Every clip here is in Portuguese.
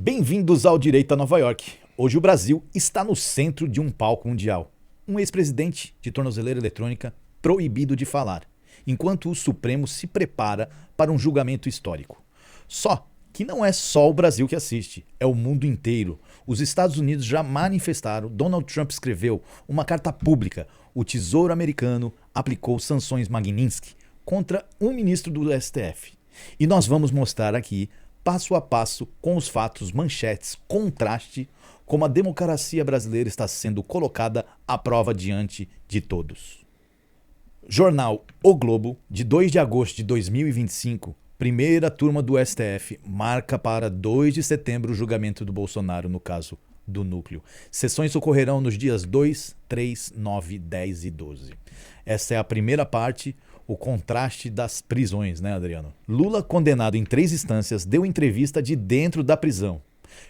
Bem-vindos ao Direito a Nova York. Hoje o Brasil está no centro de um palco mundial. Um ex-presidente de tornozeleira eletrônica proibido de falar, enquanto o Supremo se prepara para um julgamento histórico. Só que não é só o Brasil que assiste, é o mundo inteiro. Os Estados Unidos já manifestaram, Donald Trump escreveu uma carta pública. O Tesouro Americano aplicou sanções Magnitsky contra um ministro do STF. E nós vamos mostrar aqui, passo a passo, com os fatos, manchetes, contraste, como a democracia brasileira está sendo colocada à prova diante de todos. Jornal O Globo, de 2 de agosto de 2025, primeira turma do STF, marca para 2 de setembro o julgamento do Bolsonaro no caso do Núcleo. Sessões ocorrerão nos dias 2, 3, 9, 10 e 12. Essa é a primeira parte, o contraste das prisões, né, Adriano? Lula, condenado em 3 instâncias, deu entrevista de dentro da prisão.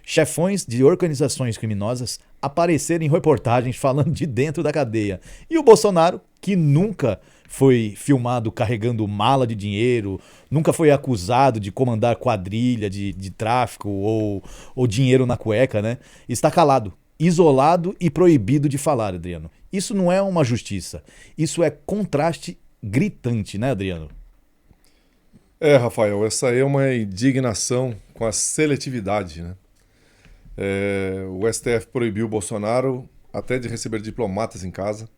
Chefões de organizações criminosas apareceram em reportagens falando de dentro da cadeia. E o Bolsonaro, que nunca foi filmado carregando mala de dinheiro, nunca foi acusado de comandar quadrilha de tráfico ou dinheiro na cueca, né? Está calado, isolado e proibido de falar, Adriano. Isso não é uma justiça, isso é contraste gritante, né, Adriano? Rafael, essa aí é uma indignação com a seletividade, né? O STF proibiu o Bolsonaro até de receber diplomatas em casa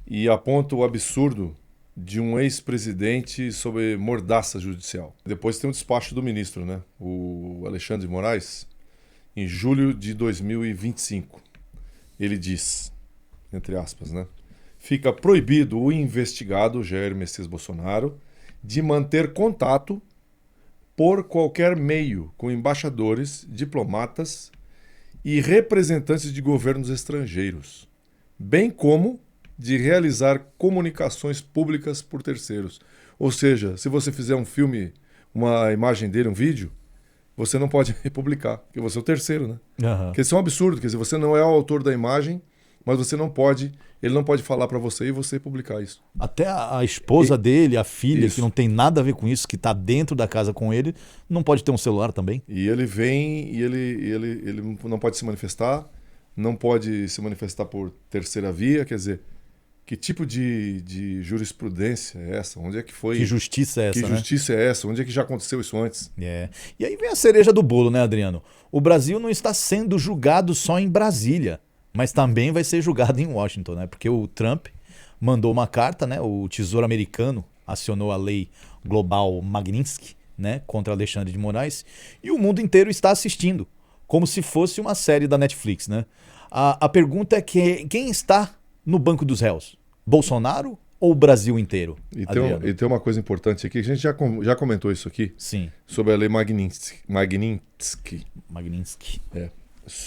e aponta o absurdo de um ex-presidente sob mordaça judicial. Depois tem o despacho do ministro, né? O Alexandre de Moraes, em julho de 2025. Ele diz, entre aspas, né? Fica proibido o investigado Jair Messias Bolsonaro de manter contato por qualquer meio com embaixadores, diplomatas e representantes de governos estrangeiros, bem como de realizar comunicações públicas por terceiros. Ou seja, se você fizer um filme, uma imagem dele, um vídeo, você não pode publicar, porque você é o terceiro, né? Uhum. Porque isso é um absurdo, quer dizer, você não é o autor da imagem, mas você não pode, ele não pode falar para você e você publicar isso. Até a esposa dele, a filha, Isso. que não tem nada a ver com isso, que está dentro da casa com ele, não pode ter um celular também? E ele vem e ele não pode se manifestar, não pode se manifestar por terceira via, quer dizer, que tipo de jurisprudência é essa? Onde é que foi? Que justiça é essa, Que né? justiça é essa? Onde é que já aconteceu isso antes? É. E aí vem a cereja do bolo, né, Adriano? O Brasil não está sendo julgado só em Brasília, mas também vai ser julgado em Washington, né? Porque o Trump mandou uma carta, né? O Tesouro Americano acionou a lei global Magnitsky, né? Contra Alexandre de Moraes. E o mundo inteiro está assistindo, como se fosse uma série da Netflix, né? A pergunta é quem está no banco dos réus? Bolsonaro ou o Brasil inteiro? E tem uma coisa importante aqui, que a gente já comentou isso aqui, Sim, sobre a lei Magnitsky. Magnitsky.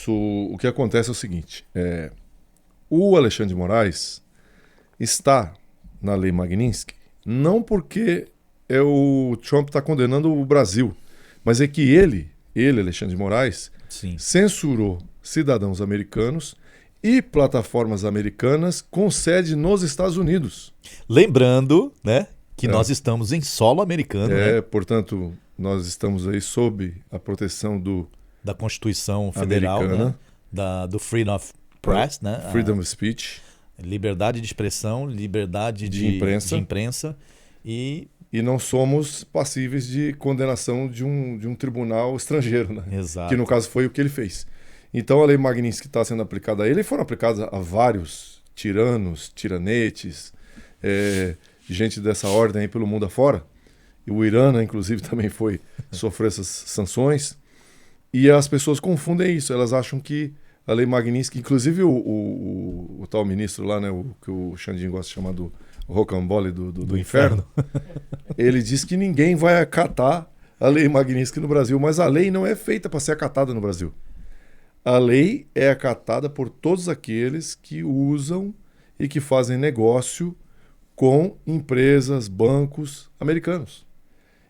O que acontece é o seguinte, o Alexandre de Moraes está na lei Magnitsky não porque o Trump está condenando o Brasil, mas é que ele, Alexandre de Moraes, Sim. censurou cidadãos americanos e plataformas americanas com sede nos Estados Unidos. Lembrando, né, que nós estamos em solo americano, né? Portanto, nós estamos aí sob a proteção Da Constituição Federal, Americana. né? Do Freedom of Press, né? Freedom of Speech. Liberdade de expressão, liberdade De imprensa. E E não somos passíveis de condenação de um tribunal estrangeiro, né? exato. Que no caso foi o que ele fez. Então a lei Magnitsky está sendo aplicada a ele e foram aplicadas a vários tiranos, tiranetes, gente dessa ordem aí pelo mundo afora. E o Irã, né, inclusive, também sofreu essas sanções. E as pessoas confundem isso, elas acham que a lei Magnitsky, inclusive o tal ministro lá, né, que o Xandinho gosta de chamar do rocambole do inferno, ele diz que ninguém vai acatar a lei Magnitsky no Brasil, mas a lei não é feita para ser acatada no Brasil. A lei é acatada por todos aqueles que usam e que fazem negócio com empresas, bancos americanos.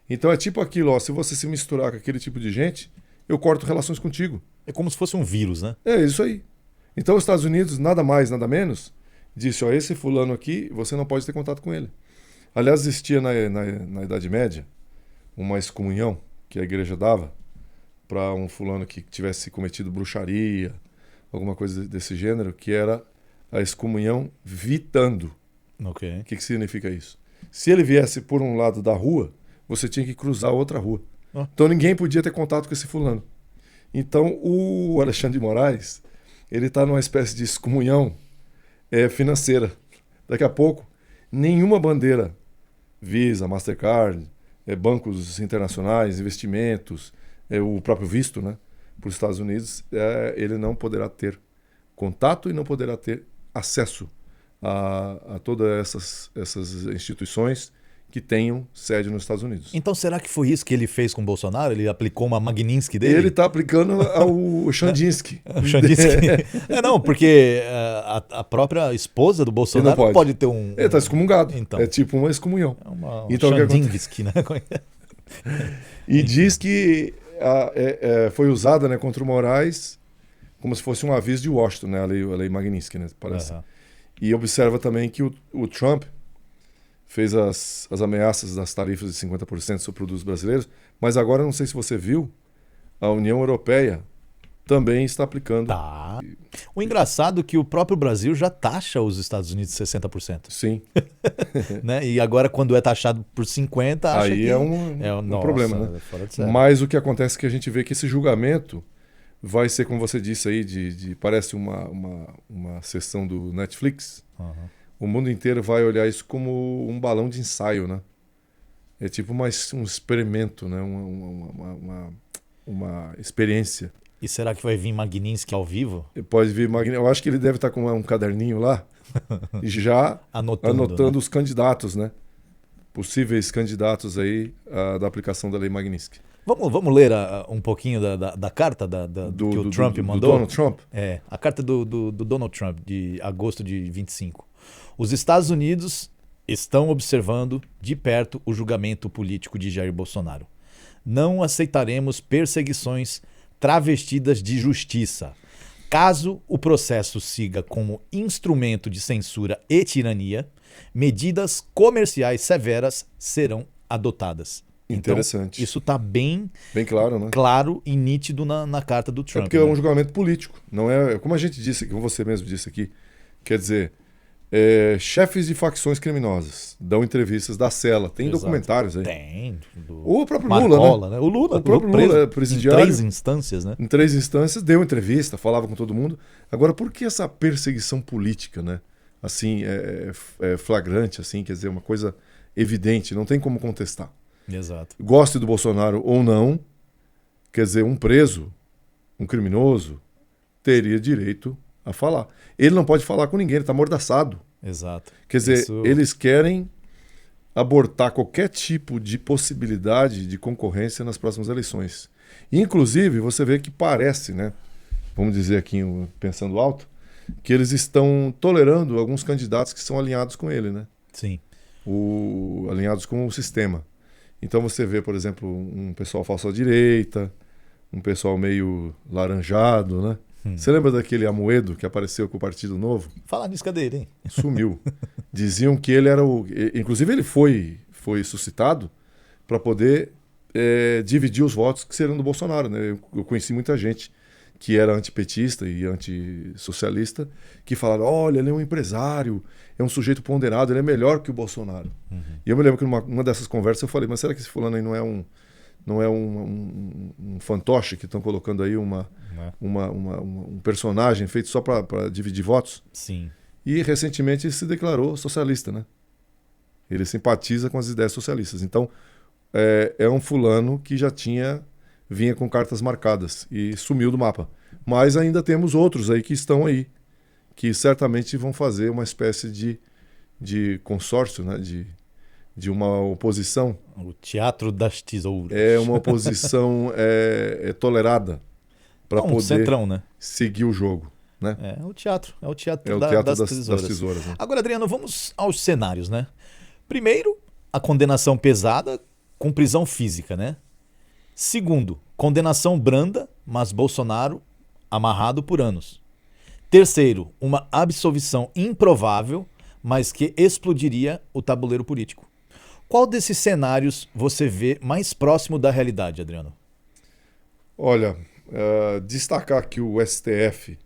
Então é tipo aquilo, ó, se você se misturar com aquele tipo de gente, eu corto relações contigo. É como se fosse um vírus, né? É isso aí. Então os Estados Unidos, nada mais, nada menos, disse, ó, esse fulano aqui, você não pode ter contato com ele. Aliás, existia na Idade Média uma excomunhão que a igreja dava para um fulano que tivesse cometido bruxaria, alguma coisa desse gênero, que era a excomunhão vitando. Ok. O que significa isso? Se ele viesse por um lado da rua, você tinha que cruzar outra rua. Então ninguém podia ter contato com esse fulano. Então o Alexandre de Moraes, ele está numa espécie de excomunhão financeira. Daqui a pouco, nenhuma bandeira, Visa, Mastercard, bancos internacionais, investimentos, o próprio visto, né, para os Estados Unidos, ele não poderá ter contato e não poderá ter acesso a todas essas instituições que tenham sede nos Estados Unidos. Então será que foi isso que ele fez com o Bolsonaro? Ele aplicou uma Magnitsky dele? Ele está aplicando ao Chandinsky. O Chandinsky. Não, porque a própria esposa do Bolsonaro não pode ter um... Ele está excomungado. Então. É tipo uma excomunhão. Um então, Chandinsky, né? E diz que foi usada, né, contra o Moraes como se fosse um aviso de Washington, né, a lei Magnitsky, né, parece. Uhum. E observa também que o Trump fez as ameaças das tarifas de 50% sobre produtos brasileiros, mas agora, não sei se você viu, a União Europeia também está aplicando. Tá. O engraçado é que o próprio Brasil já taxa os Estados Unidos 60%. Sim. Né? E agora, quando é taxado por 50%, acha aí que é um problema, né? Fora de série. Mas o que acontece é que a gente vê que esse julgamento vai ser, como você disse aí, parece uma sessão do Netflix. Uhum. O mundo inteiro vai olhar isso como um balão de ensaio, né? É tipo um experimento, né? Uma experiência. E será que vai vir Magnitsky ao vivo? Pode vir Magnitsky. Eu acho que ele deve estar com um caderninho lá, já anotando, né, os candidatos, né? Possíveis candidatos aí da aplicação da lei Magnitsky. Vamos ler um pouquinho da carta que o Trump mandou? Do Donald Trump? A carta do Donald Trump, de agosto de 25. Os Estados Unidos estão observando de perto o julgamento político de Jair Bolsonaro. Não aceitaremos perseguições travestidas de justiça. Caso o processo siga como instrumento de censura e tirania, medidas comerciais severas serão adotadas. Interessante. Então, isso está bem claro, né? Claro e nítido na carta do Trump. Porque é um julgamento político. Não é, como a gente disse, como você mesmo disse aqui, quer dizer, chefes de facções criminosas dão entrevistas da cela. Tem Exato. Documentários aí. Tem. O próprio Marcola, Lula, né? O Lula, o próprio Lula é presidiário. Em 3 instâncias, né? Em 3 instâncias, deu entrevista, falava com todo mundo. Agora, por que essa perseguição política, né? Assim, flagrante, assim, quer dizer, uma coisa evidente, não tem como contestar. Exato. Goste do Bolsonaro ou não, quer dizer, um preso, um criminoso, teria direito a falar. Ele não pode falar com ninguém, ele está amordaçado. Exato. Quer dizer, eles querem abortar qualquer tipo de possibilidade de concorrência nas próximas eleições. Inclusive, você vê que parece, né? Vamos dizer aqui, pensando alto, que eles estão tolerando alguns candidatos que são alinhados com ele, né? Sim. Alinhados com o sistema. Então você vê, por exemplo, um pessoal falso à direita, um pessoal meio laranjado, né? Você lembra daquele Amoedo que apareceu com o Partido Novo? Fala nisso, cadê ele, hein? Sumiu. Diziam que ele era Inclusive ele foi suscitado para poder dividir os votos que seriam do Bolsonaro, né? Eu conheci muita gente que era antipetista e antissocialista, que falaram, olha, ele é um empresário, é um sujeito ponderado, ele é melhor que o Bolsonaro. Uhum. E eu me lembro que numa dessas conversas eu falei, mas será que esse fulano aí não é um fantoche que estão colocando aí um personagem feito só para dividir votos? Sim. E recentemente ele se declarou socialista, né? Ele simpatiza com as ideias socialistas. Então, é um fulano que já vinha com cartas marcadas e sumiu do mapa. Mas ainda temos outros aí que estão aí, que certamente vão fazer uma espécie de consórcio, né? De uma oposição. O teatro das tesouras. É uma oposição tolerada para poder centrão, né? seguir o jogo. Né? É o teatro das tesouras. Né? Agora, Adriano, vamos aos cenários, né? Primeiro, a condenação pesada com prisão física, né? Segundo, condenação branda, mas Bolsonaro amarrado por anos. Terceiro, uma absolvição improvável, mas que explodiria o tabuleiro político. Qual desses cenários você vê mais próximo da realidade, Adriano? Olha, destacar que o STF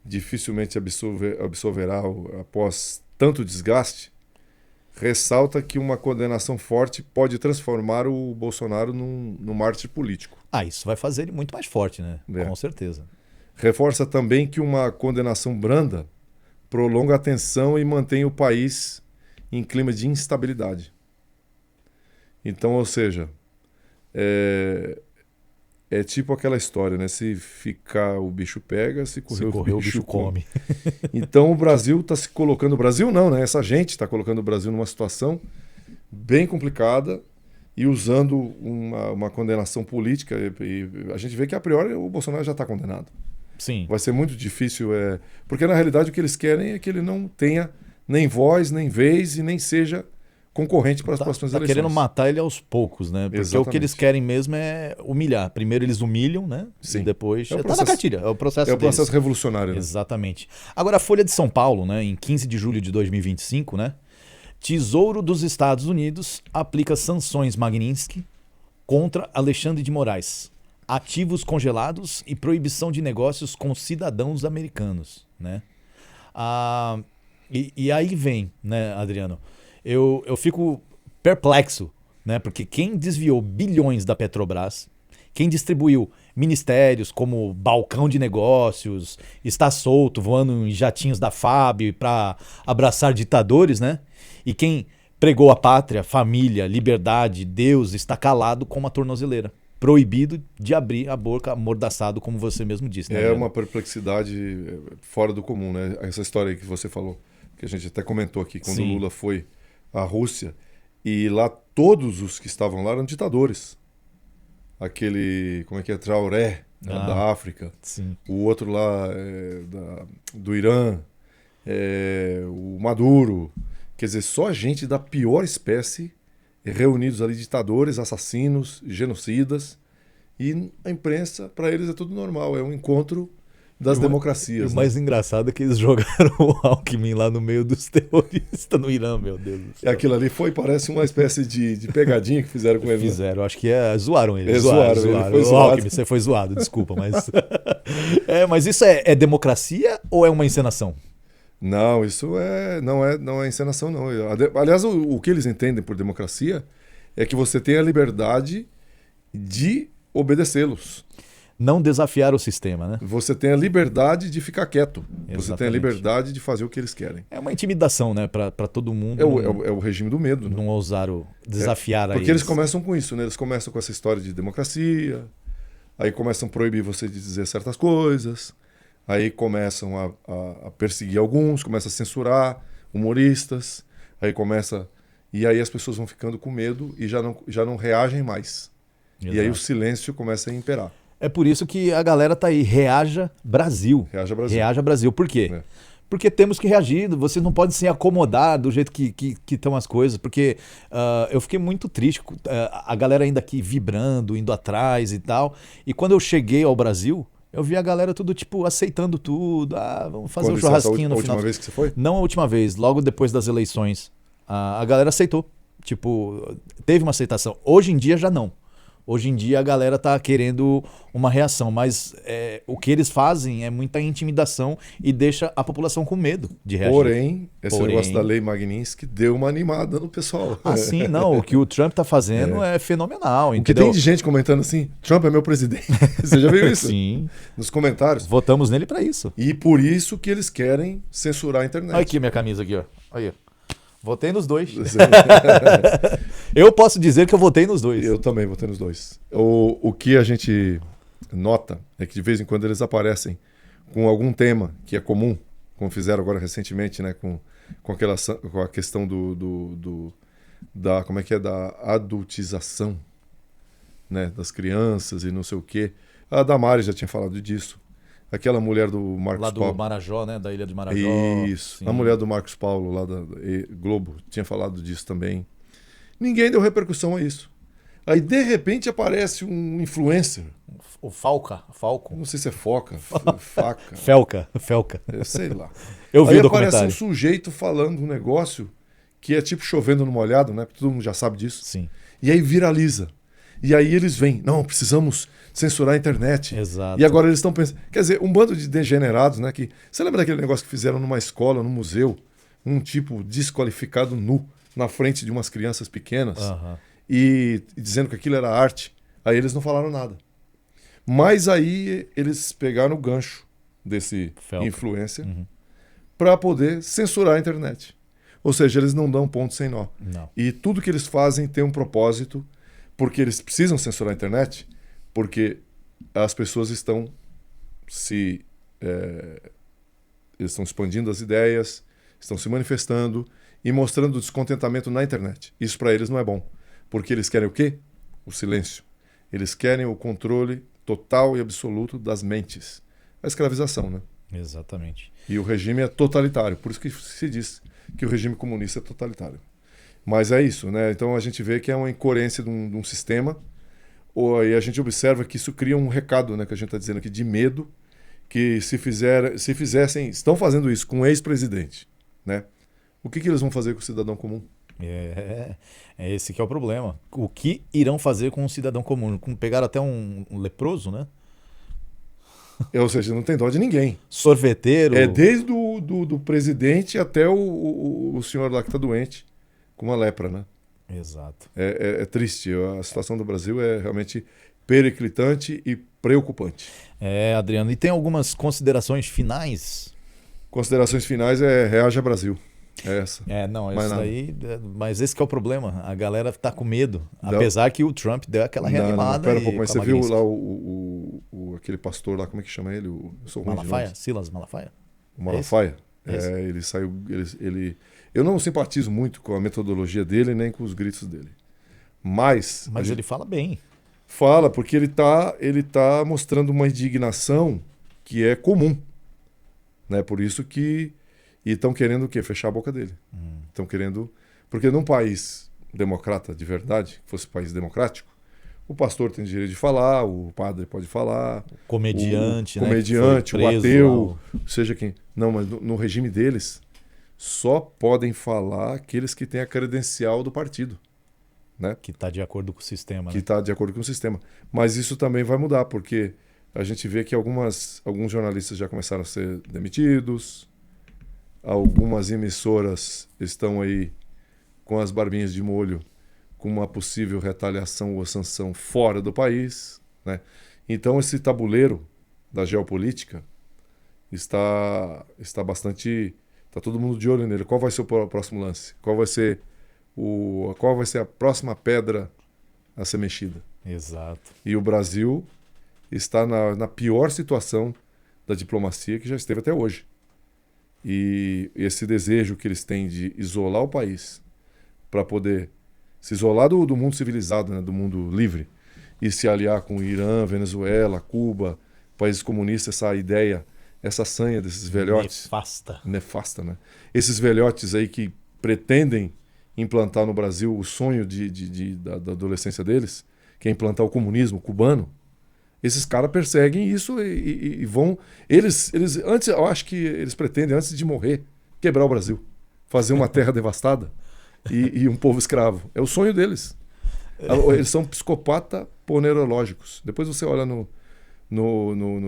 dificilmente absolverá após tanto desgaste, ressalta que uma condenação forte pode transformar o Bolsonaro num mártir político. Isso vai fazer ele muito mais forte, né? Com certeza. Reforça também que uma condenação branda prolonga a tensão e mantém o país em clima de instabilidade. Então, ou seja, é tipo aquela história, né? Se ficar o bicho pega, se correr o bicho come. Então o Brasil está se colocando... O Brasil não, né? Essa gente está colocando o Brasil numa situação bem complicada e usando uma condenação política. E a gente vê que, a priori, o Bolsonaro já está condenado. Sim. Vai ser muito difícil, porque na realidade o que eles querem é que ele não tenha nem voz, nem vez e nem seja concorrente para as próximas eleições. Querendo matar ele aos poucos, né? Porque Exatamente. O que eles querem mesmo é humilhar. Primeiro eles humilham, né? Sim. E depois... É o Tá processo, na cartilha, é o processo É o processo deles. revolucionário, né? Exatamente. Agora, a Folha de São Paulo, né, em 15 de julho de 2025, né? Tesouro dos Estados Unidos aplica sanções Magnitsky contra Alexandre de Moraes. Ativos congelados e proibição de negócios com cidadãos americanos, né? E aí vem, né, Adriano? Eu fico perplexo, né? Porque quem desviou bilhões da Petrobras, quem distribuiu ministérios como balcão de negócios, está solto, voando em jatinhos da FAB para abraçar ditadores, né? E quem pregou a pátria, família, liberdade, Deus, está calado como a tornozeleira. Proibido de abrir a boca, amordaçado, como você mesmo disse. Né, uma perplexidade fora do comum, né? Essa história aí que você falou, que a gente até comentou aqui, quando o Lula foi à Rússia, e lá todos os que estavam lá eram ditadores. Aquele, como é que é, Traoré, da África. Sim. O outro lá do Irã, o Maduro. Quer dizer, só gente da pior espécie reunidos ali, ditadores, assassinos, genocidas, e a imprensa, para eles é tudo normal, é um encontro das democracias. O mais engraçado é que eles jogaram o Alckmin lá no meio dos terroristas no Irã, meu Deus do céu. Aquilo ali parece uma espécie de pegadinha que fizeram com ele. Fizeram, acho que zoaram ele. Zoaram. Ele foi zoado. Alckmin, você foi zoado, desculpa, mas... mas isso é democracia ou é uma encenação? Não, isso não é encenação, não. Aliás, o que eles entendem por democracia é que você tem a liberdade de obedecê-los. Não desafiar o sistema, né? Você tem a liberdade de ficar quieto. Exatamente. Você tem a liberdade de fazer o que eles querem. É uma intimidação, né? Para todo mundo. É o regime do medo. Não ousar desafiar a Porque eles começam com isso, né? Eles começam com essa história de democracia, aí começam a proibir você de dizer certas coisas, aí começam a perseguir alguns, começam a censurar humoristas, e aí as pessoas vão ficando com medo e já não reagem mais. Exato. E aí o silêncio começa a imperar. É por isso que a galera tá aí, Reaja Brasil. Reaja Brasil. Reaja Brasil. Por quê? Porque temos que reagir, você não pode se acomodar do jeito que estão as coisas, porque eu fiquei muito triste, a galera ainda aqui vibrando, indo atrás e tal, e quando eu cheguei ao Brasil, eu vi a galera tudo tipo aceitando tudo, vamos fazer um churrasquinho no final. A última vez que você foi? Não a última vez, logo depois das eleições, a galera aceitou, tipo, teve uma aceitação. Hoje em dia já não. Hoje em dia a galera tá querendo uma reação, mas o que eles fazem é muita intimidação e deixa a população com medo de reagir. Porém, esse negócio da lei Magnitsky deu uma animada no pessoal. Sim, não. O que o Trump tá fazendo é fenomenal. O entendeu? que tem de gente comentando assim, Trump é meu presidente. Você já viu isso? Sim. Nos comentários. Votamos nele para isso. E por isso que eles querem censurar a internet. Olha aqui minha camisa aqui, ó. Olha. Votei nos dois. Eu posso dizer que eu votei nos dois. Eu também votei nos dois. O que a gente nota é que de vez em quando eles aparecem com algum tema que é comum, como fizeram agora recentemente, né, com a questão da como é que é, da adultização, né, das crianças e não sei o quê. A Damares já tinha falado disso. Aquela mulher do Marcos Paulo. Lá do Marajó, né? Da ilha de Marajó. Isso. Sim. A mulher do Marcos Paulo, lá da Globo, tinha falado disso também. Ninguém deu repercussão a isso. Aí, de repente, aparece um influencer. O Falco. Não sei se é Faca. Felca. Sei lá. Eu vi aí o documentário. Aparece um sujeito falando um negócio que é tipo chovendo no molhado, né? Todo mundo já sabe disso. Sim. E aí viraliza. E aí eles vêm, não, precisamos censurar a internet. Exato. E agora eles estão pensando... Quer dizer, um bando de degenerados, né? Você lembra daquele negócio que fizeram numa escola, num museu? Um tipo desqualificado nu na frente de umas crianças pequenas e dizendo que aquilo era arte. Aí eles não falaram nada. Mas aí eles pegaram o gancho desse influencer para poder censurar a internet. Ou seja, eles não dão ponto sem nó. Não. E tudo que eles fazem tem um propósito, porque eles precisam censurar a internet, porque as pessoas estão eles estão expandindo as ideias, estão se manifestando e mostrando descontentamento na internet. Isso para eles não é bom, porque eles querem o quê? O silêncio. Eles querem o controle total e absoluto das mentes. A escravização, né? Exatamente. E o regime é totalitário, por isso que se diz que o regime comunista é totalitário. Mas é isso, né? Então a gente vê que é uma incoerência de um sistema, e a gente observa que isso cria um recado, né, que a gente está dizendo aqui, de medo, que se fizessem, estão fazendo isso com um ex-presidente, né? O que eles vão fazer com o cidadão comum? É esse que é o problema. O que irão fazer com um cidadão comum? Pegaram até um leproso, né? Ou seja, não tem dó de ninguém. Sorveteiro. É desde do presidente até o senhor lá que está doente com uma lepra, né? Exato. É triste. A situação do Brasil é realmente periclitante e preocupante. Adriano. E tem algumas considerações finais? Considerações finais reaja Brasil. É essa. Não, Mais isso nada. daí. Mas esse que é o problema. A galera tá com medo. Apesar que o Trump deu aquela reanimada. Pera um pouco, mas você viu lá aquele pastor lá, como é que chama ele? Eu sou ruim de Malafaia? nomes. Silas Malafaia? O Malafaia? Ele saiu. Eu não simpatizo muito com a metodologia dele, nem com os gritos dele. Mas ele fala bem. Fala, porque ele tá mostrando uma indignação que é comum. Né? Por isso que... E estão querendo o quê? Fechar a boca dele. Estão querendo... Porque num país democrata de verdade, que fosse um país democrático, o pastor tem direito de falar, o padre pode falar, o comediante, o ateu, seja quem... Não, mas no regime deles, só podem falar aqueles que têm a credencial do partido. Né? Que está de acordo com o sistema. Que está de acordo com o sistema. Mas isso também vai mudar, porque a gente vê que alguns jornalistas já começaram a ser demitidos, algumas emissoras estão aí com as barbinhas de molho com uma possível retaliação ou sanção fora do país. Né? Então esse tabuleiro da geopolítica está bastante... Está todo mundo de olho nele. Qual vai ser o próximo lance? Qual vai ser a próxima pedra a ser mexida? Exato. E o Brasil está na pior situação da diplomacia que já esteve até hoje. E esse desejo que eles têm de isolar o país para poder se isolar do mundo civilizado, né, do mundo livre, e se aliar com o Irã, Venezuela, Cuba, países comunistas, essa ideia, essa sanha desses velhotes... Nefasta, né? Esses velhotes aí que pretendem implantar no Brasil o sonho da adolescência deles, que é implantar o comunismo cubano. Esses caras perseguem isso e vão... Eles antes, eu acho que eles pretendem, antes de morrer, quebrar o Brasil. Fazer uma terra devastada e um povo escravo. É o sonho deles. Eles são psicopata ponerológicos. Depois você olha no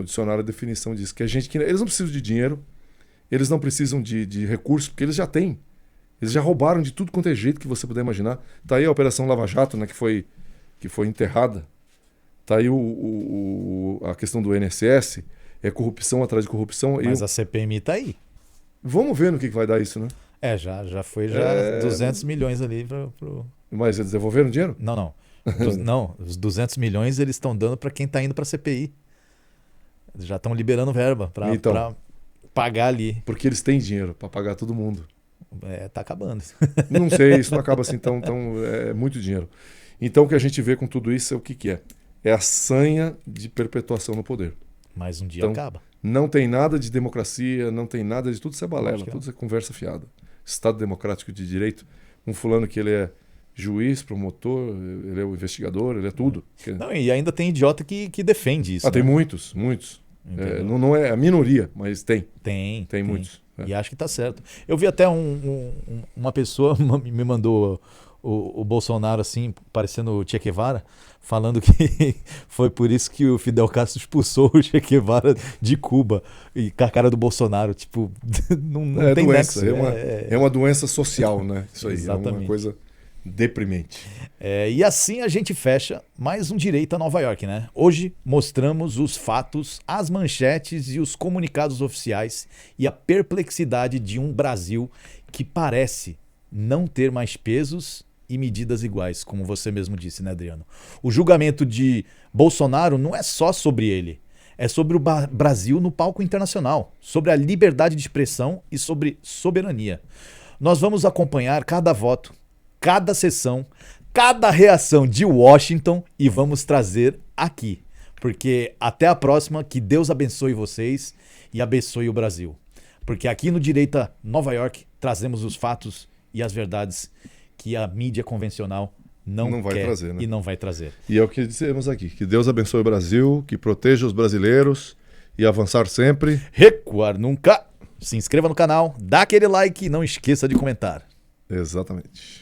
dicionário a definição disso. Que a gente, eles não precisam de dinheiro, eles não precisam de recursos, porque eles já têm. Eles já roubaram de tudo quanto é jeito que você puder imaginar. Está aí a Operação Lava Jato, né, que foi enterrada. Está aí a questão do INSS, é corrupção atrás de corrupção. Mas a CPMI está aí. Vamos ver no que vai dar isso, né? Já foi 200 milhões ali para... Mas eles devolveram dinheiro? Não. Não, os 200 milhões eles estão dando para quem está indo para a CPI. Eles já estão liberando verba para pagar ali. Porque eles têm dinheiro para pagar todo mundo. Tá acabando. Não sei, isso não acaba assim tão é muito dinheiro. Então o que a gente vê com tudo isso é o que é? É a sanha de perpetuação no poder. Mas um dia acaba. Não tem nada de democracia, não tem nada de tudo isso é balela, tudo isso é conversa fiada. Estado democrático de direito, um fulano que ele é juiz, promotor, ele é o investigador, ele é tudo. Não, e ainda tem idiota que defende isso. Tem muitos. Não é a minoria, mas tem. Tem muitos. E acho que está certo. Eu vi até uma pessoa me mandou o Bolsonaro, assim, parecendo o Che Guevara, falando que foi por isso que o Fidel Castro expulsou o Che Guevara de Cuba. E com a cara do Bolsonaro, tipo, não tem doença, nexo. é uma doença social, né? Isso aí, Exatamente. é uma coisa deprimente. E assim a gente fecha mais um Direito a Nova York, né? Hoje mostramos os fatos, as manchetes e os comunicados oficiais e a perplexidade de um Brasil que parece não ter mais pesos e medidas iguais, como você mesmo disse, né, Adriano? O julgamento de Bolsonaro não é só sobre ele, é sobre o Brasil no palco internacional, sobre a liberdade de expressão e sobre soberania. Nós vamos acompanhar cada voto, cada sessão, cada reação de Washington e vamos trazer aqui. Porque até a próxima, que Deus abençoe vocês e abençoe o Brasil. Porque aqui no Direita Nova York trazemos os fatos e as verdades que a mídia convencional não vai quer trazer, né? E não vai trazer. E é o que dizemos aqui, que Deus abençoe o Brasil, que proteja os brasileiros e avançar sempre. Recuar nunca. Se inscreva no canal, dá aquele like e não esqueça de comentar. Exatamente.